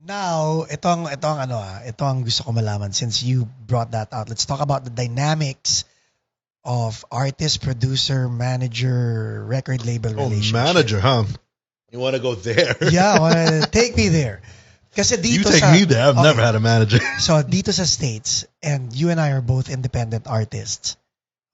Now, ito ang gusto ko malaman since you brought that out. Let's talk about the dynamics of artist, producer, manager, record label relationship. Manager, huh? You want to go there? Yeah, take me there. Kasi You dito take me there. I've never had a manager. So dito sa States, and you and I are both independent artists,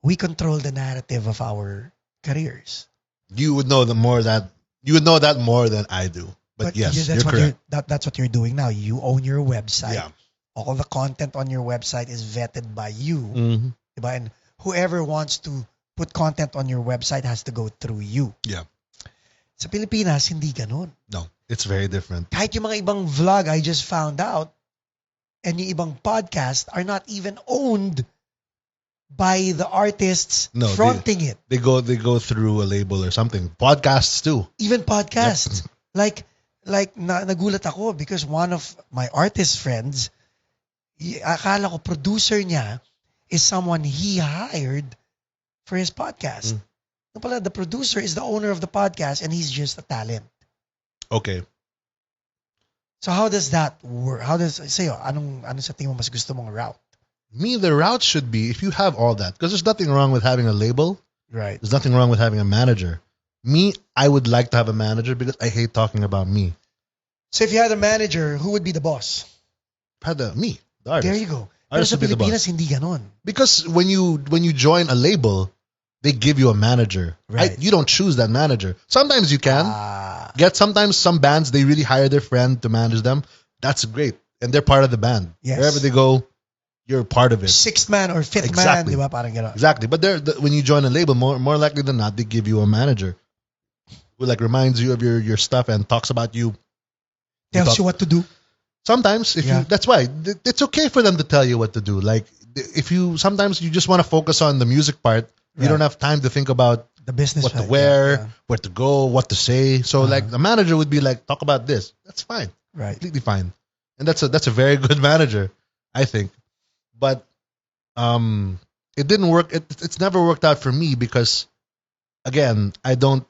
we control the narrative of our careers. You would know that more than I do. But yes, that's you're correct. That's what you're doing now. You own your website. Yeah. All the content on your website is vetted by you. Mm-hmm. Diba? And whoever wants to put content on your website has to go through you. Yeah. Sa Pilipinas, hindi ganun. No, it's very different. Kahit yung mga ibang vlog I just found out, and yung ibang podcast are not even owned by the artists fronting it. They go through a label or something. Podcasts too. Even podcasts. Yep. Like nagulat ako because one of my artist friends, akala ko producer niya is someone he hired for his podcast. No pala, the producer is the owner of the podcast and he's just a talent. Okay. So how does that work? How does, sa'yo, ano sa tingin mo mas gusto mong route? Me, the route should be, if you have all that, because there's nothing wrong with having a label. Right. There's nothing wrong with having a manager. Me, I would like to have a manager because I hate talking about me. So if you had a manager, who would be the boss? Me, the artist. There you go. Pero sa Pilipinas, hindi ganon. Because when you join a label, they give you a manager. Right. You don't choose that manager. Sometimes you can. Sometimes some bands, they really hire their friend to manage them. That's great. And they're part of the band. Yes. Wherever they go, you're part of it. Sixth man or fifth Exactly. man, di ba? Parang gano'n. Exactly. But when you join a label, more likely than not, they give you a manager who like reminds you of your stuff and talks about you. Tells you what to do. Sometimes, that's why it's okay for them to tell you what to do. Like sometimes you just want to focus on the music part. You don't have time to think about the business, what to wear, where to go, what to say. So like the manager would be like, talk about this. That's fine. Right. Completely fine. And that's a very good manager, I think. But it didn't work. It's never worked out for me because, again, I don't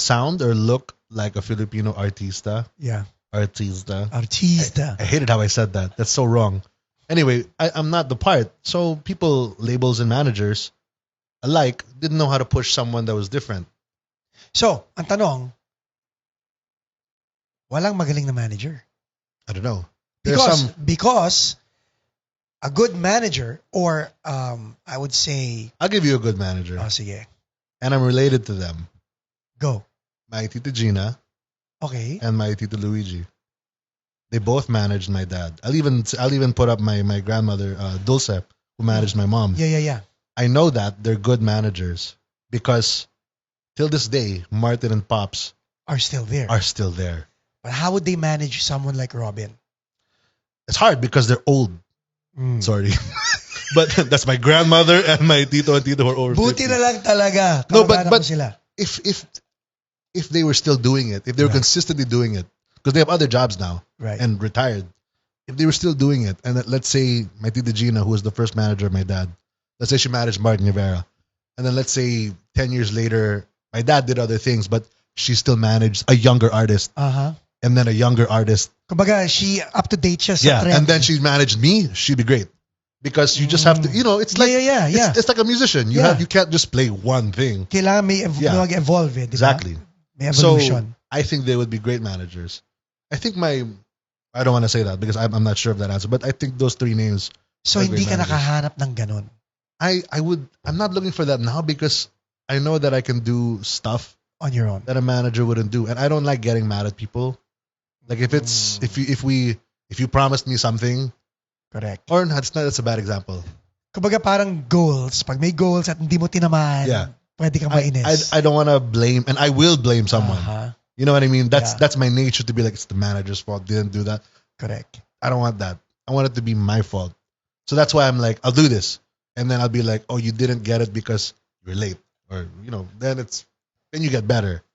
sound or look like a Filipino artista. Yeah. Artista. Artista. I hated how I said that. That's so wrong. Anyway, I'm not the part. So people, labels and managers alike, didn't know how to push someone that was different. So, ang tanong, walang magaling na manager. I don't know. Because a good manager, or I would say... I'll give you a good manager. Oh, sige. And I'm related to them. Go. My Tita Gina. Okay. And my Tita Luigi. They both managed my dad. I'll even put up my grandmother, Dulce, who managed my mom. Yeah. I know that they're good managers because till this day, Martin and Pops are still there. But how would they manage someone like Robin? It's hard because they're old. Sorry. But that's my grandmother and my tito and tito who are over 50. Buti na lang talaga. No, but sila. If they were still doing it, if they were consistently doing it, because they have other jobs now and retired, if they were still doing it, and let's say my Tita Gina, who was the first manager of my dad, let's say she managed Martin Nievera, and then let's say 10 years later, my dad did other things, but she still managed a younger artist, and then a younger artist. Kumbaga, she up to date siya sa trend. And then she managed me, she'd be great. Because you just have to, it's like It's like a musician. You can't just play one thing. Kailangan may mag-evolve, diba? Exactly. May evolution. So I think they would be great managers. I think I don't want to say that because I'm not sure of that answer, but I think those three names. So hindi ka nakahanap ng ganon? I'm not looking for that now because I know that I can do stuff on your own that a manager wouldn't do, and I don't like getting mad at people. Like if you promised me something. Correct. Or that's a bad example. Kumbaga parang goals. Pag may goals at hindi mo tinamaan, pwede kang mainis. I don't want to blame, and I will blame someone. You know what I mean? That's my nature to be like, it's the manager's fault. Didn't do that. Correct. I don't want that. I want it to be my fault. So that's why I'm like, I'll do this. And then I'll be like, oh, you didn't get it because you're late. Or, then you get better.